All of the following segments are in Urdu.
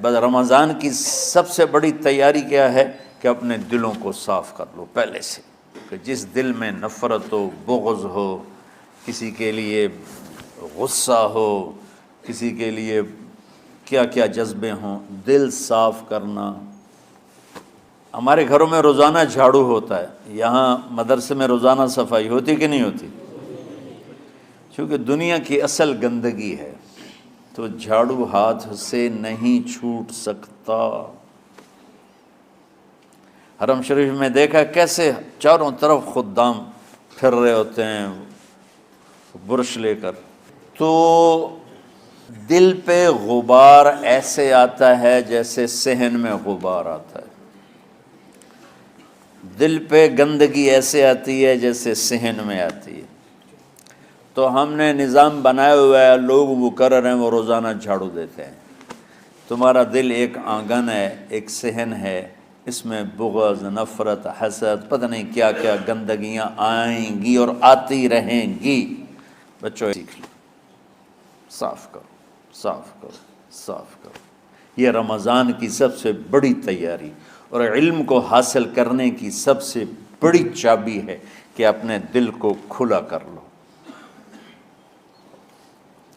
بس رمضان کی سب سے بڑی تیاری کیا ہے کہ اپنے دلوں کو صاف کر لو پہلے سے، کہ جس دل میں نفرت ہو، بغض ہو، کسی کے لیے غصہ ہو، کسی کے لیے کیا کیا جذبے ہوں، دل صاف کرنا۔ ہمارے گھروں میں روزانہ جھاڑو ہوتا ہے، یہاں مدرسے میں روزانہ صفائی ہوتی کہ نہیں ہوتی؟ کیونکہ دنیا کی اصل گندگی ہے تو جھاڑو ہاتھ سے نہیں چھوٹ سکتا۔ حرم شریف میں دیکھا کیسے چاروں طرف خدام پھر رہے ہوتے ہیں برش لے کر، تو دل پہ غبار ایسے آتا ہے جیسے صحن میں غبار آتا ہے، دل پہ گندگی ایسے آتی ہے جیسے صحن میں آتی ہے۔ تو ہم نے نظام بنایا ہوا ہے، لوگ مقرر ہیں وہ روزانہ جھاڑو دیتے ہیں۔ تمہارا دل ایک آنگن ہے، ایک صحن ہے، اس میں بغض، نفرت، حسد، پتہ نہیں کیا کیا گندگیاں آئیں گی اور آتی رہیں گی۔ بچوں سیکھ لو، صاف کرو، صاف کرو، صاف کرو۔ یہ رمضان کی سب سے بڑی تیاری اور علم کو حاصل کرنے کی سب سے بڑی چابی ہے کہ اپنے دل کو کھلا کر لو۔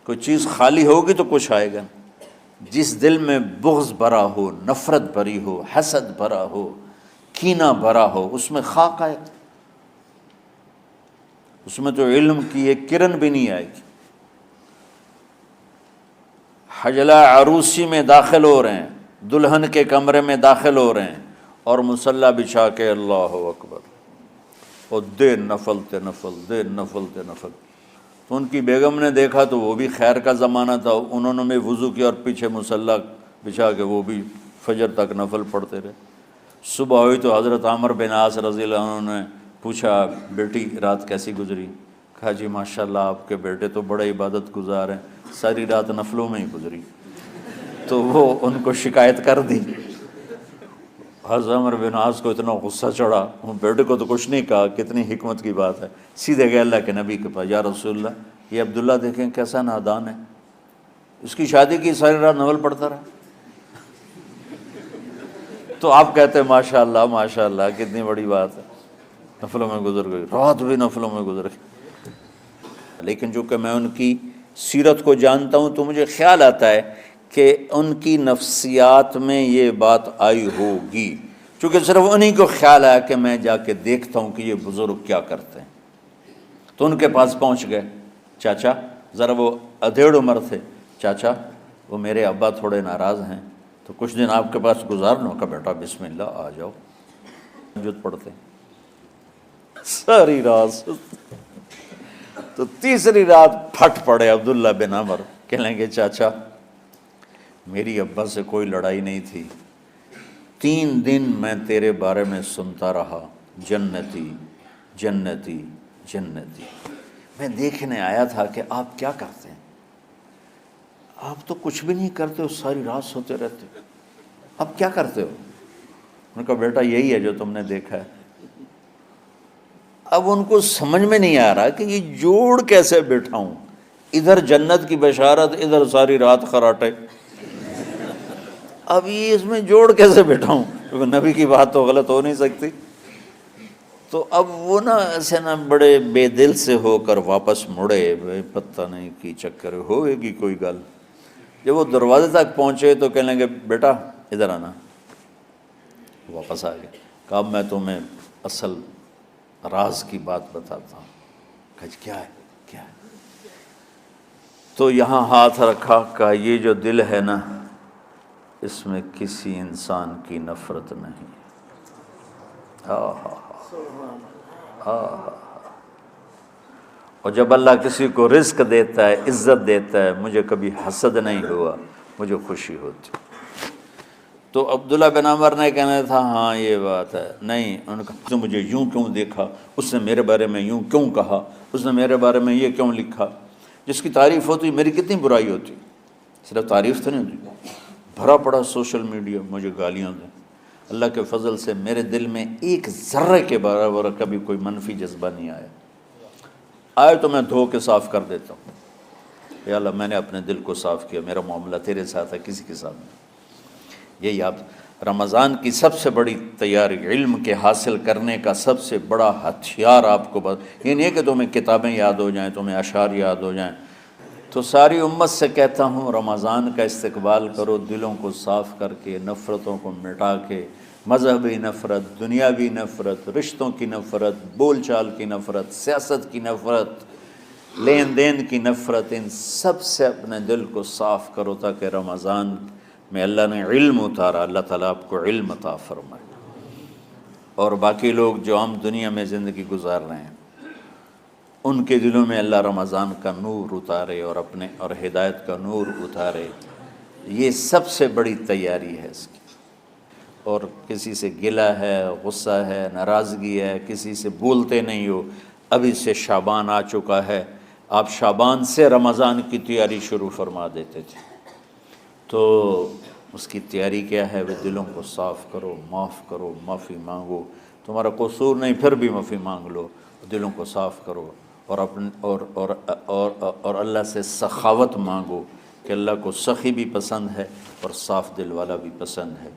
کوئی چیز خالی ہوگی تو کچھ آئے گا۔ جس دل میں بغض بھرا ہو، نفرت بھری ہو، حسد بھرا ہو، کینہ بھرا ہو، اس میں خاک آئے گا، اس میں تو علم کی ایک کرن بھی نہیں آئے گی۔ حجلہ عروسی میں داخل ہو رہے ہیں، دلہن کے کمرے میں داخل ہو رہے ہیں اور مصلی بچھا کے اللہ اکبر، اور دے نفل تے نفل، دے نفل تے نفل۔ تو ان کی بیگم نے دیکھا تو وہ بھی خیر کا زمانہ تھا، انہوں نے بھی وضو کیا اور پیچھے مصلی بچھا کے وہ بھی فجر تک نفل پڑھتے رہے۔ صبح ہوئی تو حضرت عمر بن عاص رضی اللہ عنہ نے پوچھا بیٹی رات کیسی گزری؟ کہا جی ماشاءاللہ آپ کے بیٹے تو بڑے عبادت گزار ہیں، ساری رات نفلوں میں ہی گزری۔ تو وہ ان کو شکایت کر دی۔ حضرت عمر بن عاص کو اتنا غصہ چڑھا، بیٹے کو تو کچھ نہیں کہا، کتنی حکمت کی بات ہے، سیدھے گئے اللہ کے نبی کے پاس، یا رسول اللہ یہ عبداللہ دیکھیں کیسا نادان ہے، اس کی شادی کی ساری رات نفل پڑھتا رہا۔ تو آپ کہتے ہیں ماشاءاللہ ماشاءاللہ کتنی بڑی بات ہے، نفلوں میں گزر گئی، رات بھی نفلوں میں گزر گئی۔ لیکن چونکہ میں ان کی سیرت کو جانتا ہوں تو مجھے خیال آتا ہے کہ ان کی نفسیات میں یہ بات آئی ہوگی، چونکہ صرف انہی کو خیال آیا کہ میں جا کے دیکھتا ہوں کہ یہ بزرگ کیا کرتے ہیں۔ تو ان کے پاس پہنچ گئے، چاچا ذرا، وہ ادھیڑ عمر تھے، چاچا وہ میرے ابا تھوڑے ناراض ہیں تو کچھ دن آپ کے پاس گزار لوں۔ کا بیٹا بسم اللہ آ جاؤ۔ تہجد پڑھتے ساری رات، تو تیسری رات پھٹ پڑے عبداللہ بن عمر، کہنے گے چاچا میری ابا سے کوئی لڑائی نہیں تھی، 3 دن میں تیرے بارے میں سنتا رہا، جنتی جنتی جنتی۔ میں دیکھنے آیا تھا کہ آپ کیا کرتے ہیں، آپ تو کچھ بھی نہیں کرتے ہو، ساری رات سوتے رہتے ہو، اب کیا کرتے ہو؟ ان کا بیٹا یہی ہے جو تم نے دیکھا ہے۔ اب ان کو سمجھ میں نہیں آ رہا کہ یہ جوڑ کیسے بٹھاؤں، ادھر جنت کی بشارت، ادھر ساری رات خراٹے، اب یہ اس میں جوڑ کیسے بٹھاؤں، کیونکہ نبی کی بات تو غلط ہو نہیں سکتی۔ تو اب وہ ایسے بڑے بے دل سے ہو کر واپس مڑے، پتہ نہیں کی چکر ہوئے گی کوئی گل۔ جب وہ دروازے تک پہنچے تو کہنے لگے بیٹا ادھر آنا، واپس آ گئے۔ کہا میں تمہیں اصل راز کی بات بتاتا ہوں۔ کہا کیا ہے کیا ہے؟ تو یہاں ہاتھ رکھا، کہا یہ جو دل ہے نا اس میں کسی انسان کی نفرت نہیں۔ اور جب اللہ کسی کو رزق دیتا ہے، عزت دیتا ہے، مجھے کبھی حسد نہیں ہوا، مجھے خوشی ہوتی۔ تو عبداللہ بن عمر نے کہنا تھا ہاں یہ بات ہے، نہیں ان کا اس نے مجھے یوں کیوں دیکھا، اس نے میرے بارے میں یوں کیوں کہا، اس نے میرے بارے میں یہ کیوں لکھا۔ جس کی تعریف ہوتی میری کتنی برائی ہوتی، صرف تعریف تو نہیں ہوتی، بھرا پڑا سوشل میڈیا مجھے گالیاں دیں۔ اللہ کے فضل سے میرے دل میں ایک ذرے کے برابر کبھی کوئی منفی جذبہ نہیں آیا، آئے تو میں دھو کے صاف کر دیتا ہوں، یا اللہ میں نے اپنے دل کو صاف کیا، میرا معاملہ تیرے ساتھ ہے، کسی کے ساتھ نہیں۔ یہی آپ رمضان کی سب سے بڑی تیاری، علم کے حاصل کرنے کا سب سے بڑا ہتھیار آپ کو یہ نہیں ہے کہ تمہیں کتابیں یاد ہو جائیں، تمہیں اشعار یاد ہو جائیں۔ تو ساری امت سے کہتا ہوں رمضان کا استقبال کرو، دلوں کو صاف کر کے، نفرتوں کو مٹا کے، مذہبی نفرت، دنیاوی نفرت، رشتوں کی نفرت، بول چال کی نفرت، سیاست کی نفرت، لین دین کی نفرت، ان سب سے اپنے دل کو صاف کرو تاکہ رمضان میں اللہ نے علم اتارا، اللہ تعالیٰ آپ کو علم عطا فرمائے، اور باقی لوگ جو عام دنیا میں زندگی گزار رہے ہیں ان کے دلوں میں اللہ رمضان کا نور اتارے اور ہدایت کا نور اتارے۔ یہ سب سے بڑی تیاری ہے اس کی۔ اور کسی سے گلہ ہے، غصہ ہے، ناراضگی ہے، کسی سے بولتے نہیں ہو، ابھی سے شعبان آ چکا ہے، آپ شعبان سے رمضان کی تیاری شروع فرما دیتے تھے، تو اس کی تیاری کیا ہے؟ وہ دلوں کو صاف کرو، معاف کرو، معافی مانگو، تمہارا قصور نہیں پھر بھی معافی مانگ لو، دلوں کو صاف کرو، اور اللہ سے سخاوت مانگو کہ اللہ کو سخی بھی پسند ہے اور صاف دل والا بھی پسند ہے۔